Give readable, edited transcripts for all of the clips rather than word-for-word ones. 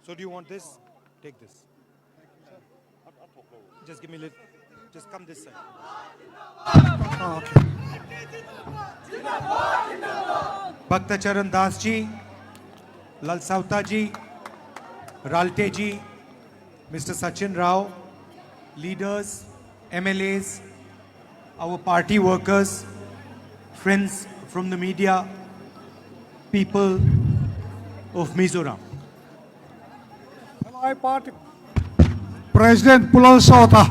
So do you want this? Take this. Just give me a little. Just come this side. Oh, okay. Bhakta Charan Das ji, Lal Sauta ji, Ralte ji, Mr. Sachin Rao, leaders, MLAs, our party workers, friends from the media, people of Mizoram. Helai party President Pulal Sota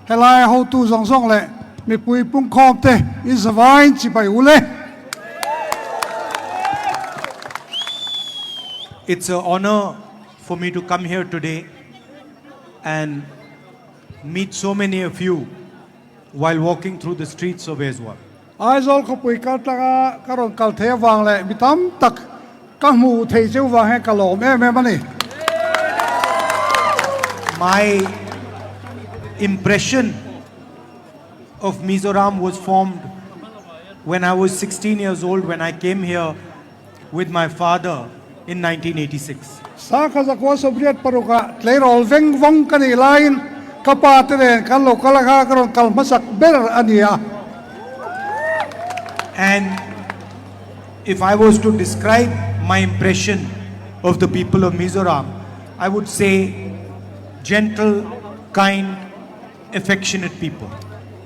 helai ho tu zong zong le mi pui pung khom te is vain chi pai ule. It's an honor for me to come here today and meet so many of you while walking through the streets of Ezwa. Ai zol ko pui kal tanga karon kal the wang le mi tam tak ka mu thei cheu wang he kalom em mani. My impression of Mizoram was formed when I was 16 years old, when I came here with my father in 1986. Sa ka za ko sobriet paruka tleirol veng vong kani lain kapa tere kan lo kala ka karon kal masak ber ania. And if I was to describe my impression of the people of Mizoram, I would say gentle, kind, affectionate people.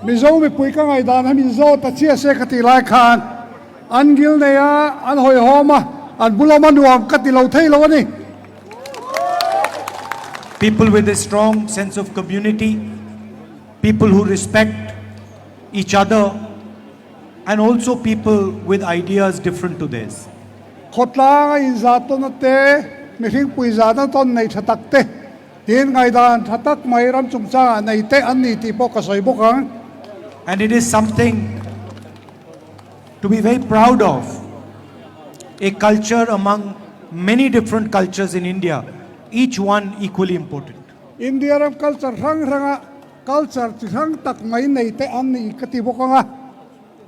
Mizo mi pui ka ngai dan mizo ta chia se kati lai khan an gil ne ya an hoi homa an bulama nuam kati lo thei lo ni. People with a strong sense of community, people who respect each other, and also people with ideas different to theirs. Khotla in zaton te mi hing pui zatan ton nei thatak te tin ngai dan thatak mai ram chungcha nei te an ni ti po ka soi bokang. And it is something to be very proud of. A culture among many different cultures in India, each one equally important. India ram culture rang ranga culture ti rang tak mai nei te an ni kati bokanga.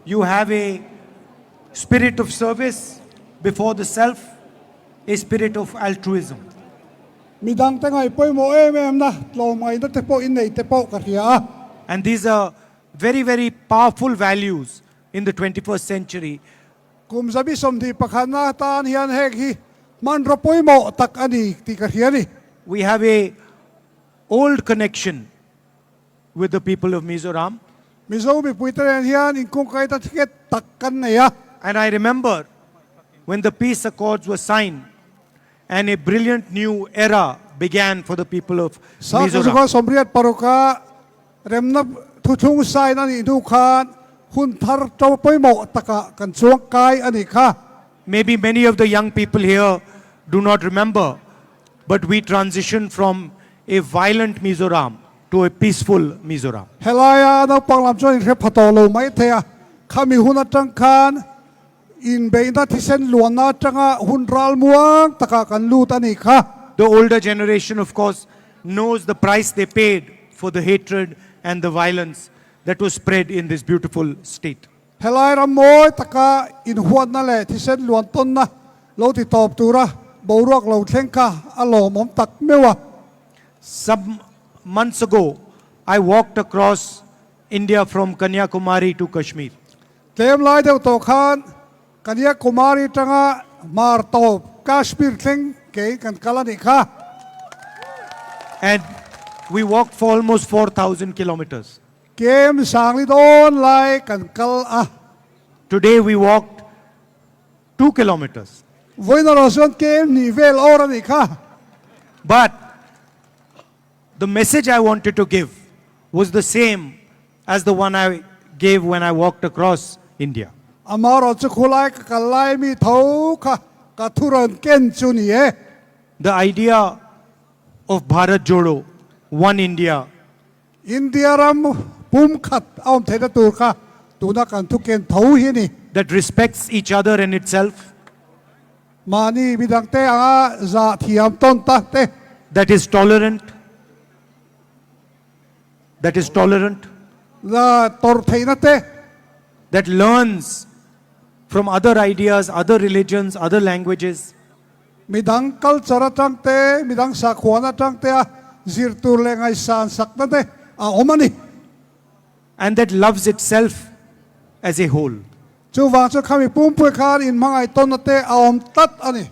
You have a spirit of service before the self, a spirit of altruism. Midang te ngai poi mo em na lo mai na te po in nei te po ka ria. And these are very, very powerful values in the 21st century. Kum sabi som di pakhana tan hian hek hi man ro poi mo tak ani ti ka ria ni. We have a old connection with the people of Mizoram. Mizo mi pui tere hian in kung kai ta tiket tak kan nei ya. And I remember when the peace accords were signed and a brilliant new era began for the people of Sa ka Mizoram. sombriat paruka remna thuthung sai na ni du khan hun thar to poi mo taka kan chuang kai ani kha. Maybe many of the young people here do not remember, but we transitioned from a violent Mizoram to a peaceful Mizoram. Helaya na panglam chon re phato lo mai thea khami hun atang khan in be na thisen luan na tanga hun ral muang taka kan lut ani kha. The older generation, of course, knows the price they paid for the hatred and the violence that was spread in this beautiful state. Helai ram moi taka in huan na le thisen luan ton na lo ti top tura borok lo thleng kha alo mom tak mewa. Some months ago, I walked across India from Kanyakumari to Kashmir. Tlem lai deu to khan kania kumari tanga mar to Kashmir thleng ke kan kalani kha. And we walked for almost 4,000 kilometers. Kem sang li don lai kan kal a. Today we walked 2 kilometers. Voina roson kem ni vel ora ni kha. But the message I wanted to give was the same as the one I gave when I walked across India. Amaro chu khulai ka kalai mi tho kha ka thuran ken chu ni e. The idea of Bharat Jodo, One India, India ram pum khat aum theda tur kha tuna kan thu ken tho hi ni. that respects each other and itself, Mani bidang te anga za thiam ton ta te. that is tolerant, La tor theina te. that learns from other ideas, other religions, other languages. midang culture atang te midang sakhuan atang te zirtur le ngai san sakna te omani and that loves itself as a whole. chu wang chu khami pumpui khan in mangai ton te om tat ani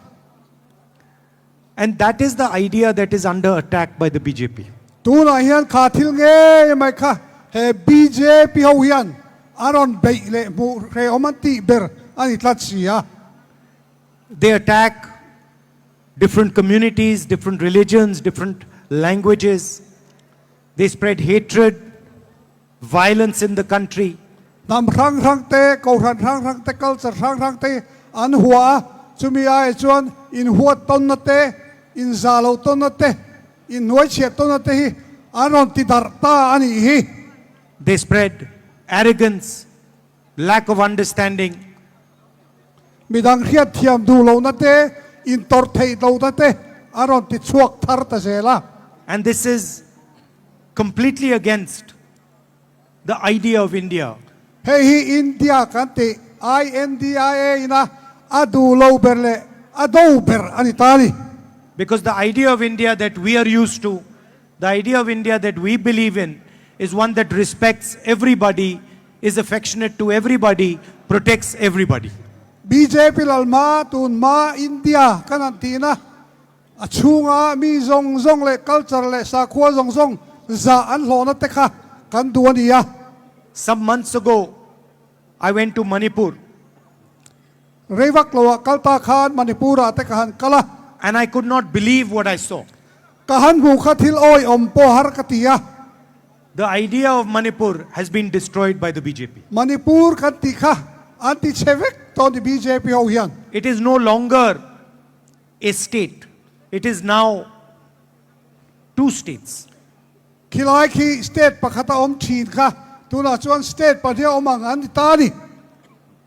And that is the idea that is under attack by the BJP. tu na hian kha thil nge mai kha he BJP ho hian aron bei le mu re omanti ber ani tlat sia They attack different communities, different religions, different languages. They spread hatred, violence in the country. nam rang rang te ko rang te culture rang te an hua chumi ai chuan in hua ton na te in zalo ton na te in noi che ton na te hi aron ti dar ta ani hi They spread arrogance, lack of understanding. midang hiat thiam du lo na te in tor thei do na te aron ti chuak thar ta zela And this is completely against the idea of India. hei hi India kan ti INDIA ina adu lo ber le ado ber ani tani Because the idea of India that we are used to, the idea of India that we believe in, is one that respects everybody, is affectionate to everybody, protects everybody. BJP lalma tun ma India kanantina achunga mi zong zong le culture le sakwa zong zong za an lo na te kha kan duania Some months ago, I went to Manipur rewak lo kalta khan manipura te khan kala and I could not believe what I saw. kahan bu khathil oi om po har katia The idea of Manipur has been destroyed by the BJP. Manipur kan ti kha anti chevek to di BJP ho hian It is no longer a state. It is now two states. khilai khi state pakhata om thin kha tuna chuan state pathia om an tani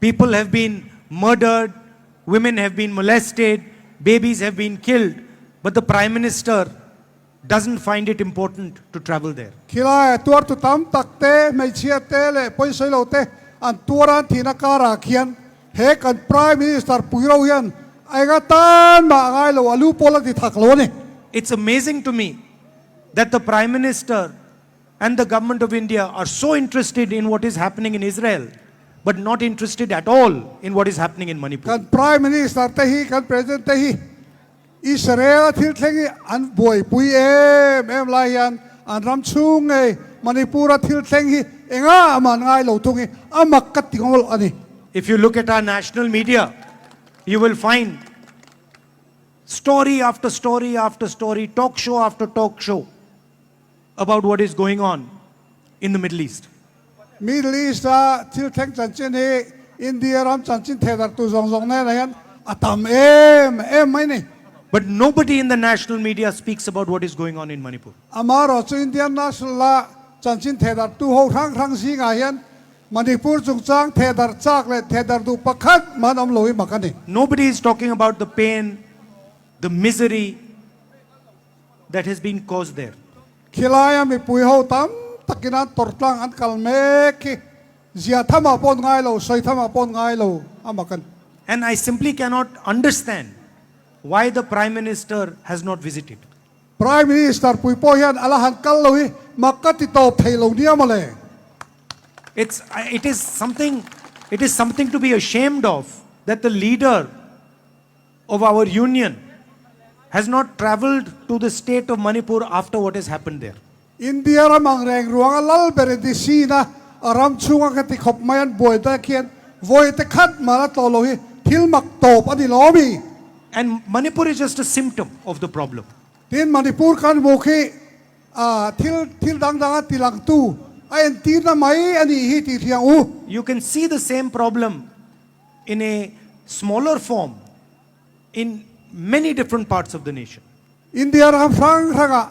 People have been murdered, women have been molested, babies have been killed, but the Prime Minister doesn't find it important to travel there. khilai tuar tu tam takte mai chia te le poi soi lo te an tuaran thina kara khian he kan prime minister puiro hian aiga tan ma ngai lo alu pola ti thak lo ni It's amazing to me that the Prime Minister and the government of India are so interested in what is happening in Israel, but not interested at all in what is happening in Manipur. kan prime minister te hi kan president te hi Israel thil thengi an boi pui em lai hian an ram chung e manipura thil thengi enga man ngai lo tungi amak ka tingol ani If you look at our national media, you will find story after story after story, talk show after talk show about what is going on in the Middle East. Middle East thil theng chan chen hi India ram chan chin thedar tu zong zong ne hian atam em mai ni But nobody in the national media speaks about what is going on in Manipur. amaro chu Indian national la chan chin thedar tu ho rang si nga hian Manipur chung chang thedar chak le thedar du pakhat man om loi makani Nobody is talking about the pain, the misery that has been caused there. khilaya mi pui ho tam takina tortlang an kalme ki zia thama pon ngai lo soi thama pon ngai lo amakan And I simply cannot understand why the Prime Minister has not visited. prime minister pui po hian alahan kal lo hi makati top thei lo nia male It is something to be ashamed of that the leader of our union has not traveled to the state of Manipur after what has happened there. India ramang reng ruang lal beredi sina aram chunga ka ti khop mayan boy ta khian voi te khat mara to lo hi thil mak top ani lomi And Manipur is just a symptom of the problem. tin manipur kan mokhi thil dang dang tilang tu ai tin na mai ani hi ti thiang u You can see the same problem in a smaller form in many different parts of the nation. India ram frang ranga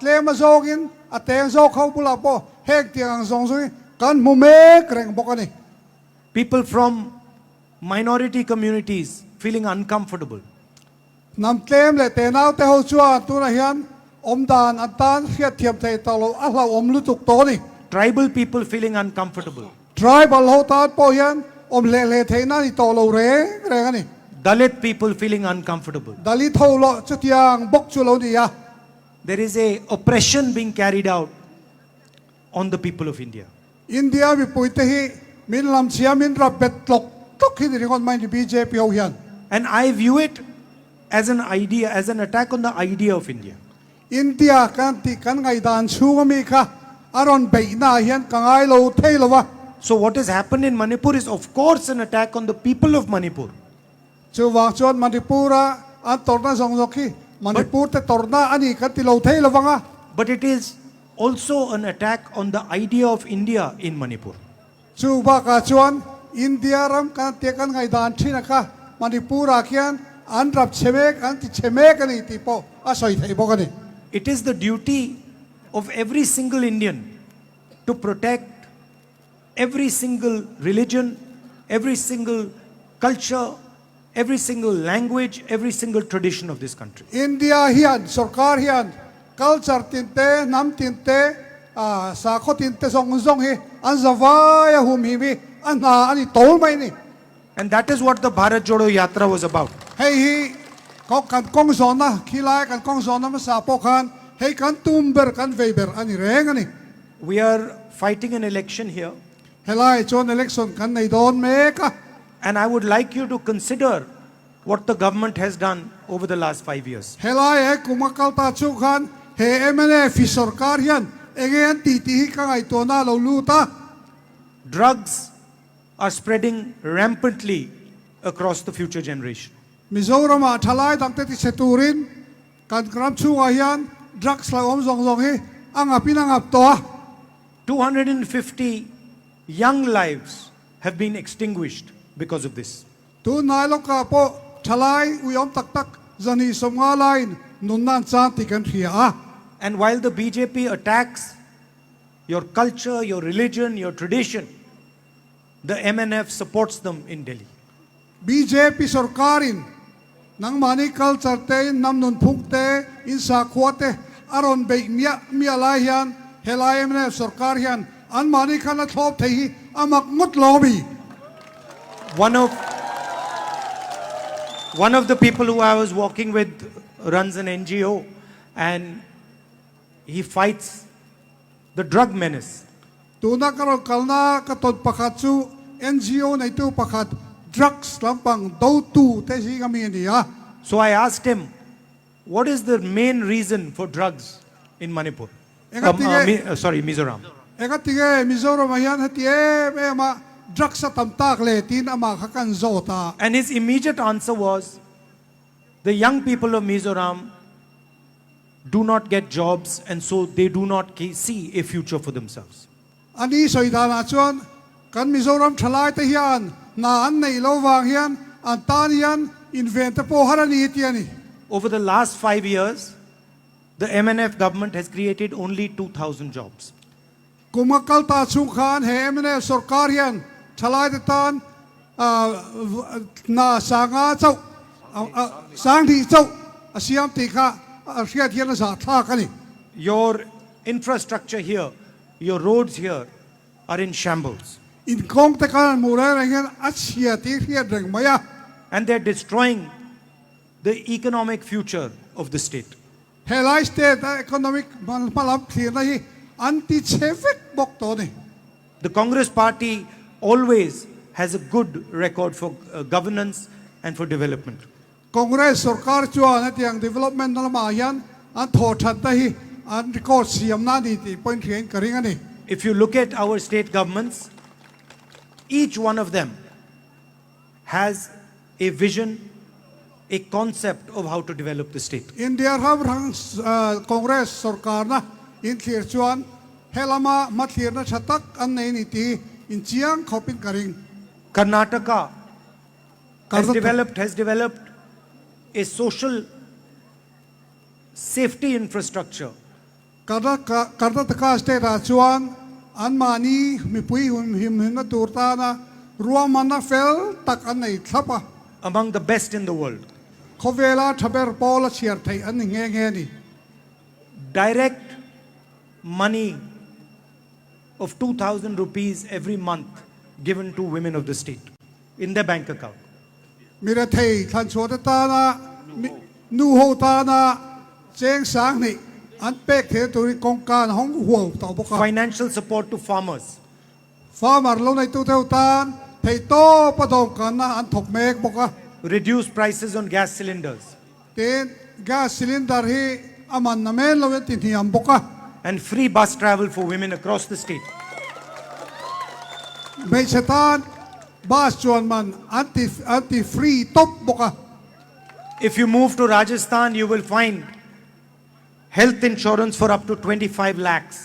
tlema zogin ateng zo khau pula po hek tiang zong zui kan mu me kreng bokani People from minority communities feeling uncomfortable. nam tlem le te nau te ho chua tu na hian om dan atan khia thiam thei to lo a hlau om lu tuk to ni Tribal people feeling uncomfortable. tribal ho ta po hian om le thei na ni to lo re ani Dalit people feeling uncomfortable. Dali thâu lo chu tiang bok chu lo ni ya. There is a oppression being carried out on the people of India. India mi pui te hi min lam chia min ra bet tlok hi ni kon mai ni BJP ho hian. And I view it as an idea, as an attack on the idea of India. India kan ti kan ngai dan chu mi kha aron bei na hian kangai lo thei lo wa. So what has happened in Manipur is of course an attack on the people of Manipur. Chu wang chuan Manipura an torna zong zok hi Manipur te torna ani kan ti lo thei lo wanga. But it is also an attack on the idea of India in Manipur. Chu ba ka chuan India ram kan te kan ngai dan thina kha Manipura khian an rap chemek an ti chemek ani ti po a soi thei bo ani. It is the duty of every single Indian to protect every single religion, every single culture, every single language, every single tradition of this country. India hian sarkar hian culture tinte nam tinte sa kho tinte zong zong hi an zawaya hum hi mi an na ani tol mai ni. And that is what the Bharat Jodo Yatra was about. Hei hi ko kan kong zon na khilai kan kong zon na ma sa po khan hei kan tumber kan veiber ani reng ani. We are fighting an election here, Helai chon election kan nei don me ka. and I would like you to consider what the government has done over the last 5 years. Helai e kumakal ta chu khan he emene fi sarkar hian egen ti ti hi ka ngai to na lo lu ta. Drugs are spreading rampantly across the future generation. Mizoram a thalai dang te ti seturin kan kram chu a hian drugs la om zong zong hi ang apin ang ap to. 250 young lives have been extinguished because of this. Tu nai lo ka po thalai u yom tak tak zani somnga lain nun nan chan ti kan thia a. And while the BJP attacks your culture, your religion, your tradition, the MNF supports them in Delhi. BJP sarkarin nang mani culture te nam nun phuk te in sa khwate aron be mia lai hian helai emne sarkar hian an mani khana thop thei amak mut lobby. One of the people who I was walking with runs an NGO, and he fights the drug menace. Tuna karon kalna katon pakhat chu NGO nei tu pakhat drugs lampang do tu te si kami ni a. So I asked him, what is the main reason for drugs in Manipur? Mizoram. Eka tige Mizoram hian hatie me ma drugs sa tamtak le tin ama khakan zota. And his immediate answer was, the young people of Mizoram do not get jobs, and so they do not see a future for themselves. Ani soidana chuan kan Mizoram thalai te hian na an nei lo wang hian an tan hian invent po harani tiani. Over the last 5 years, the MNF government has created only 2,000 jobs. Kumakal ta chung khan he emne sarkar hian thalai te tan na sanga chau sang thi chau asiam ti kha asia thian sa tha kani. Your infrastructure here, your roads here are in shambles. In kong te kan mura rengen asia ti hian reng maya. And they're destroying the economic future of the state. Helai state economic malam clear na hi anti chefik bok to ni. The Congress party always has a good record for governance and for development. Congress sarkar chuan atiang development na ma hian an tho that ta hi an record siam na ni ti point thian karing ani. If you look at our state governments, each one of them has a vision, a concept of how to develop the state. India rang Congress sarkar na in clear chuan helama mathir na thatak an nei ni ti in chiang khopin karing. Karnataka has Karnataka. developed a social safety infrastructure. Karnataka state a chuan an mani mipui him na turta na ruamana fel tak an nei thapa. Among the best in the world. Khovela thaber pola chiar thai an nge ni. Direct money of 2,000 rupees every month given to women of the state in their bank account. มีระเทยทันชัวตานะนูโฮตานะเจงสังนี่อันเป็กเทตุริกองการห้องห่วงต่อพวก financial support to farmers, ฟาร์มเราในตู้เท่าตานเทยโตประดองกันนะอันถกเมกบอกว่า reduce prices on gas cylinders, เต็นก๊าซซิลินเดอร์ที่อามันน้ำเมนเราติดที่อันบอกว่า and free bus travel for women across the state. ไม่ใช่ตานบาสจวนมันอันติฟรีตบบอกว่า If you move to Rajasthan, you will find health insurance for up to 25 lakhs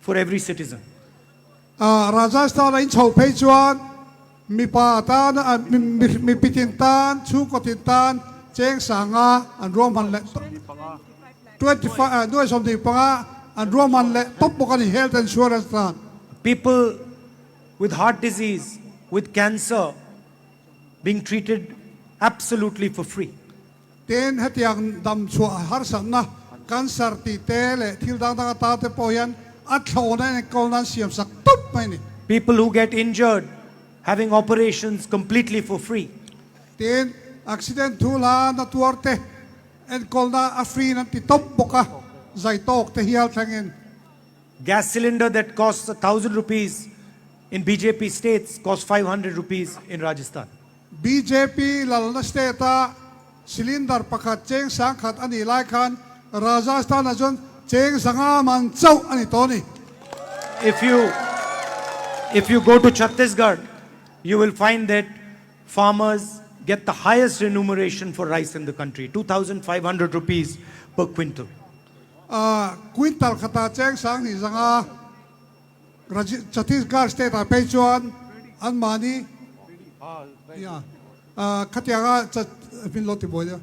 for every citizen. ราชสถานอินชาวเพจวนมีป่าตานมีปิตินตานชูกตินตานเจงสังอาอันรวมมันเละด้วยสมดีปังอาอันรวมมันเละตบบอกกัน health insurance ตาน People with heart disease, with cancer, being treated absolutely for free. เต็นให้ที่ยังดำชัวหาสันนะการสารติเตะที่ดังตาเตปอยันอัดโลในกองนั้นเสียมสักตุ๊บไปนี่ People who get injured, having operations completely for free. เต็นอักซิเดนทูลานาตัวเตะเอ็นกองนั้นอัฟรีนั่นติตบบอกอะใจโตกเตะเฮียลทั้งเงิน Gas cylinder that costs 1,000 rupees in BJP states costs 500 rupees in Rajasthan. BJP หลังนัสเตตาซิลินเดอร์ประคัดเจงสังขัดอันนี้ไล่คันราชสถานจนเจงสังอามันเจ้าอันนี้ตัวนี้ If you go to Chhattisgarh, you will find that farmers get the highest remuneration for rice in the country, 2,500 rupees per quintal. ควินตัลขตาเจงสังนี่สังอาชัตติสการ์สเตตาไปจวนอันมานีขัดยังจะเป็นรถที่บ่อยเนี่ย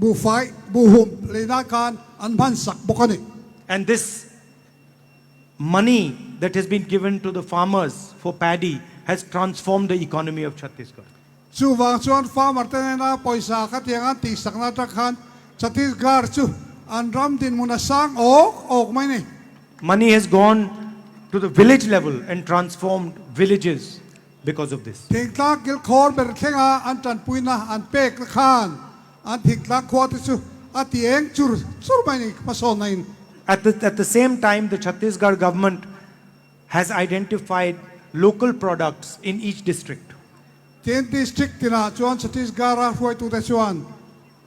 บูไฟบูหุมเลยนาการอันพันสักบกันนี่ And this money that has been given to the farmers for paddy has transformed the economy of Chhattisgarh. ชูวางชวนฟาร์มร์เตนนาปอยสาขัดยังตีสักนาตะคันชัตติสการ์ชูอันรำดินมุนสร้างออกไหมนี่ Money has gone to the village level and transformed villages because of this. ทิ้งลักกิลคอร์เบอร์เข่งอันจันปุยนะอันเป็กขานอันทิ้งลักควอติชูอันที่เองจุดไหมนี่มาสอนใน At the same time, the Chhattisgarh government has identified local products in each district. เทียนดิสตริกที่น่ะชวนชัตติสการ์ช่วยตัวแต่ชวน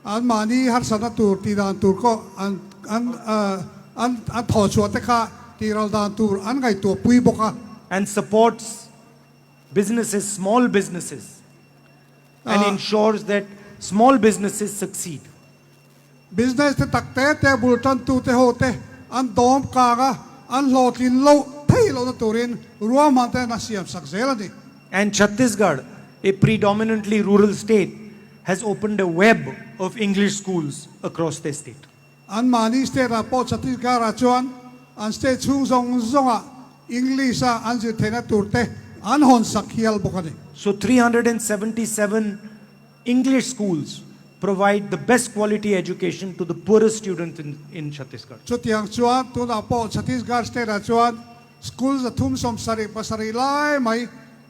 อันมานี่ฮัตสันตูร์ที่ดานตูร์ก็อันถอดชวนแต่ค่ะที่เราดานตูร์อันไงตัวปุยบกะ And supports businesses, small businesses, and ensures that small businesses succeed. business ที่ตักแต่บุลตันตูเตโฮเตอันดอมกากะอันโหลดลินโลเทยโลนตูรินรัวมันแต่นักเสียมสักเซลนี่ And Chhattisgarh, a predominantly rural state, has opened a web of English schools across the state. อันมานี่สเตทพอชัตติสการ์ชวนอันสเตทชูซงอ่ะอังกฤษอันจะเทนตูร์เตอันหอนสักเฮียลบกันนี่ So 377 English schools provide the best quality education to the poorest students in Chhattisgarh. ชุดyang chuan tu na po Chhattisgarh state a chuan school za thum som sari pasari lai mai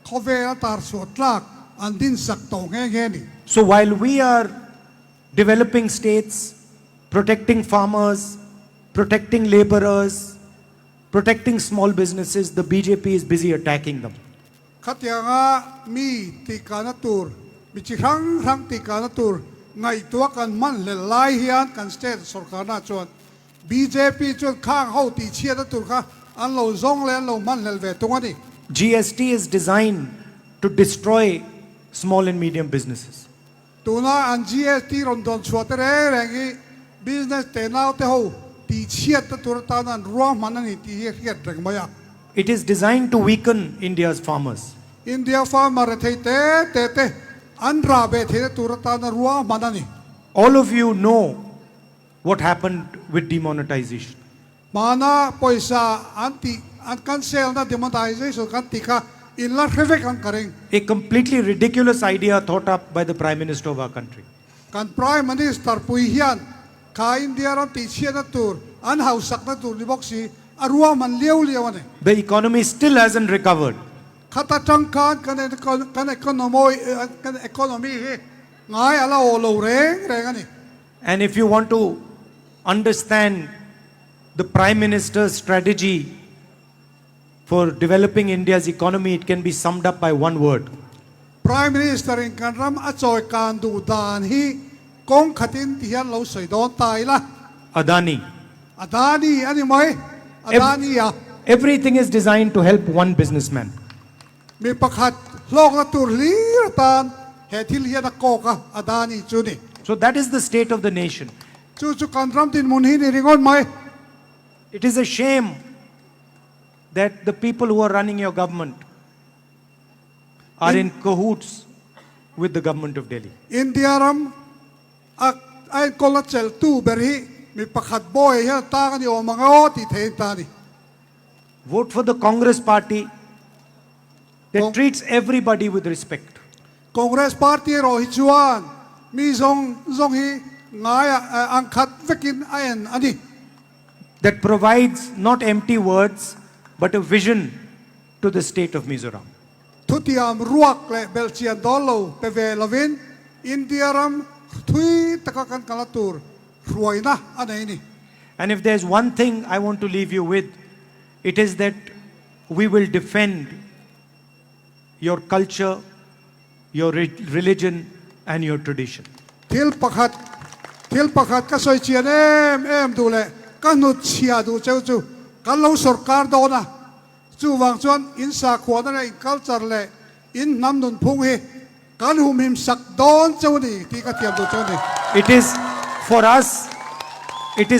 khove atar sotlak an din sak to nge ni So while we are developing states, protecting farmers, protecting laborers, protecting small businesses, the BJP is busy attacking them. khat yang a mi ti kana tur mi chi rang ti kana tur ngai tua kan man le lai hian kan state sarkar na chuan BJP chuan khang ho ti chia na tur kha an lo zong le an lo man le ve tunga ni GST is designed to destroy small and medium businesses. tuna an GST ron don chuat re rengi business te nau te ho ti chia ta tur ta nan ro man ni ti hiat reng maya It is designed to weaken India's farmers. India farmer te an ra be the tur ta na ro man ni All of you know what happened with demonetization. mana poisa anti an cancel na demonetization kan ti ka in la kheve kan kareng A completely ridiculous idea thought up by the Prime Minister of our country. kan prime minister pui hian ka India ran ti chia na tur an haus sak na tur ni boxi arua man liu ane The economy still hasn't recovered. ขัดจังการกันเอคโนโมยกันเอคโนมีง่ายอะไรโอโลเร่งอันนี้ And if you want to understand the Prime Minister's strategy for developing India's economy, it can be summed up by one word: Prime Minister in การรำอจอยการดูดานฮีกงขัดินที่เราใส่โดนตายละ Adani. อดานีอันนี้ไหมอดานีอ่ะ Everything is designed to help one businessman. มีประคัดโลกละตุลีละตานเหตุที่เลียนโกกะอดานีจูนี่ So that is the state of the nation. จูการรำตินมุนฮีนี่ริงอนไหม It is a shame that the people who are running your government are in cahoots with the government of Delhi. อินเดียรำไอ้คนละเจลตู้เบรีมีประคัดบอยเฮตากันอยู่มังอ้อที่เทนตานี่ Vote for the Congress party that treats everybody with respect. คองเกรสพาร์ตี้รอฮิจวนมีซงฮีง่ายอังคัดเวกินไอ้อันนี้ That provides not empty words but a vision to the state of Mizoram. ทุติยามรวกและเบลเจียนดอลโลเปเวลวินอินเดียรำทุยตะกันกาลตูร์รวยนะอันนี้ And if there's one thing I want to leave you with, it is that we will defend your culture, your religion and your tradition. ทิลประคัดก็สวยเชียนเอ็มดูเลยก็นุดเชียดูเจ้าจูกันเราสการโดนะจูวางจวนอินสาขวานอะไรกัลจร์เลยอินน้ำนุนพุงเฮกันหุมหิมสักโดนเจ้านี่ที่กระเทียมดูเจ้านี่ It is for us, it is